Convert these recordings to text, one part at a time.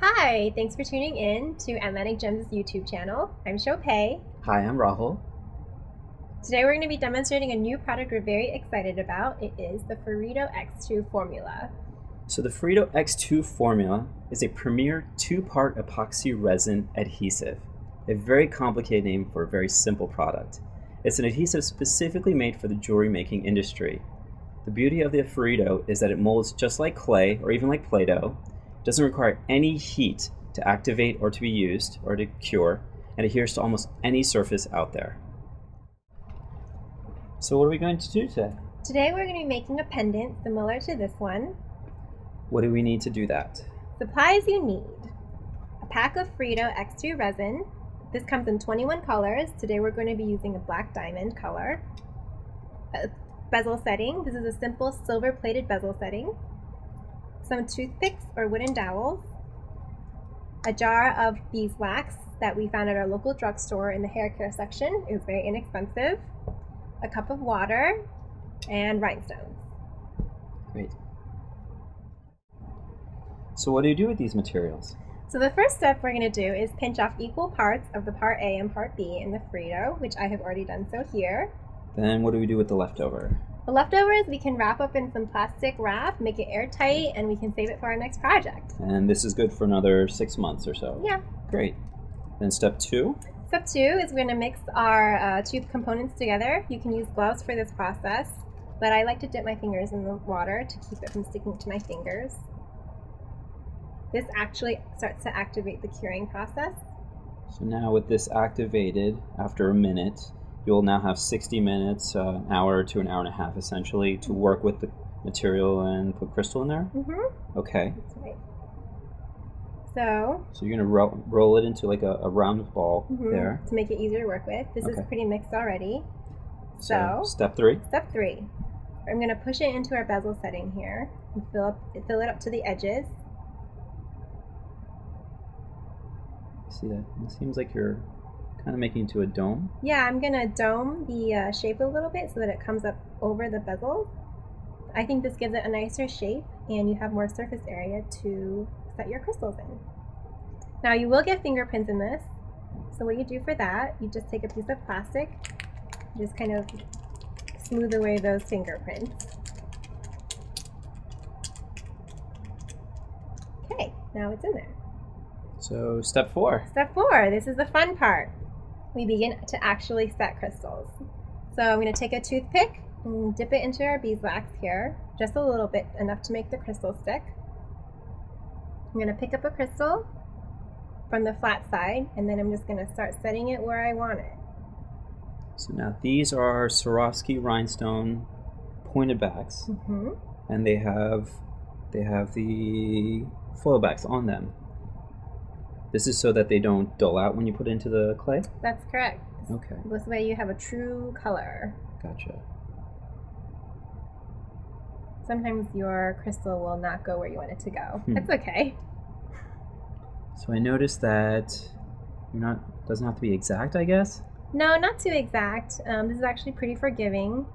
Hi, thanks for tuning in to Atlantic Gems' YouTube channel. I'm Shopay. Hi, I'm Rahul. Today we're going to be demonstrating a new product we're very excited about. It is the Ferido X2 formula. So the Ferido X2 formula is a premier two-part epoxy resin adhesive. A very complicated name for a very simple product. It's an adhesive specifically made for the jewelry making industry. The beauty of the Ferido is that it molds just like clay or even like Play-Doh. It doesn't require any heat to activate or to be used or to cure, and adheres to almost any surface out there. So what are we going to do today? Today we're going to be making a pendant similar to this one. What do we need to do that? Supplies you need: a pack of Ferido X2 resin. This comes in 21 colors. Today we're going to be using a black diamond color. A bezel setting. This is a simple silver plated bezel setting. Some toothpicks or wooden dowels. A jar of beeswax that we found at our local drugstore in the hair care section. It was very inexpensive. A cup of water and rhinestones. Great. So what do you do with these materials? So the first step we're going to do is pinch off equal parts of the part A and part B in the Ferido, which I have already done so here. Then what do we do with the leftover? The leftovers we can wrap up in some plastic wrap, make it airtight, and we can save it for our next project. And this is good for another 6 months or so? Yeah. Great. Then step 2? Step 2 is we're going to mix our two components together. You can use gloves for this process, but I like to dip my fingers in the water to keep it from sticking to my fingers. This actually starts to activate the curing process. So now with this activated, after a minute, you'll now have 60 minutes, an hour to an hour and a half essentially, to work with the material and put crystal in there? Mm-hmm. Okay. That's right. So you're going to roll it into like a round ball there. To make it easier to work with. This is pretty mixed already. So step 3? Step 3. I'm going to push it into our bezel setting here and fill it up to the edges. See that? It seems like you're kind of making it into a dome. Yeah, I'm going to dome the shape a little bit so that it comes up over the bezel. I think this gives it a nicer shape and you have more surface area to set your crystals in. Now you will get fingerprints in this. So what you do for that, you just take a piece of plastic, just kind of smooth away those fingerprints. Okay, now it's in there. So step 4. Step 4, this is the fun part. We begin to actually set crystals. So I'm going to take a toothpick and dip it into our beeswax here, just a little bit, enough to make the crystal stick. I'm going to pick up a crystal from the flat side, and then I'm just going to start setting it where I want it. So now these are Swarovski rhinestone pointed backs, and they have the foil backs on them. This is so that they don't dull out when you put it into the clay? That's correct. Okay. This way you have a true color. Gotcha. Sometimes your crystal will not go where you want it to go. That's okay. So I noticed that doesn't have to be exact, I guess? No, not too exact. This is actually pretty forgiving.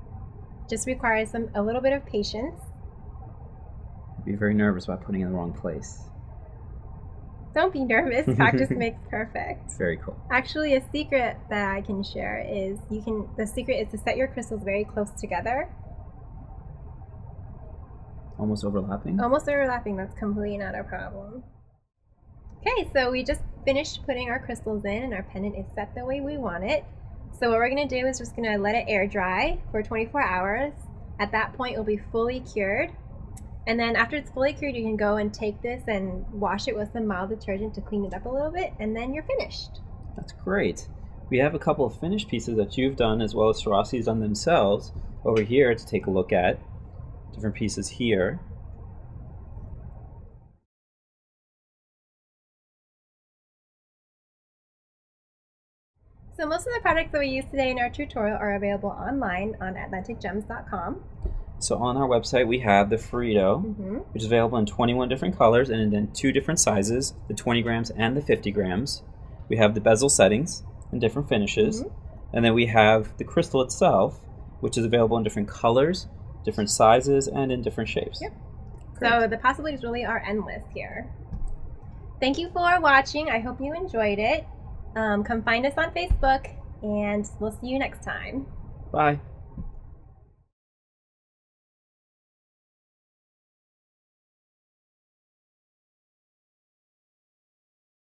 Just requires a little bit of patience. I'd be very nervous about putting it in the wrong place. Don't be nervous. Practice makes perfect. Very cool. Actually, a secret that I can share is the secret is to set your crystals very close together. Almost overlapping? Almost overlapping. That's completely not a problem. Okay, so we just finished putting our crystals in and our pendant is set the way we want it. So what we're going to do is just going to let it air dry for 24 hours. At that point, it'll be fully cured. And then after it's fully cured, you can go and take this and wash it with some mild detergent to clean it up a little bit, and then you're finished. That's great. We have a couple of finished pieces that you've done as well as Swarovski's done themselves over here to take a look at. Different pieces here. So most of the products that we use today in our tutorial are available online on atlanticgems.com. So on our website we have the Ferido, which is available in 21 different colors and in 2 different sizes, the 20 grams and the 50 grams. We have the bezel settings in different finishes, and then we have the crystal itself, which is available in different colors, different sizes, and in different shapes. Yep. So the possibilities really are endless here. Thank you for watching. I hope you enjoyed it. Come find us on Facebook, and we'll see you next time. Bye.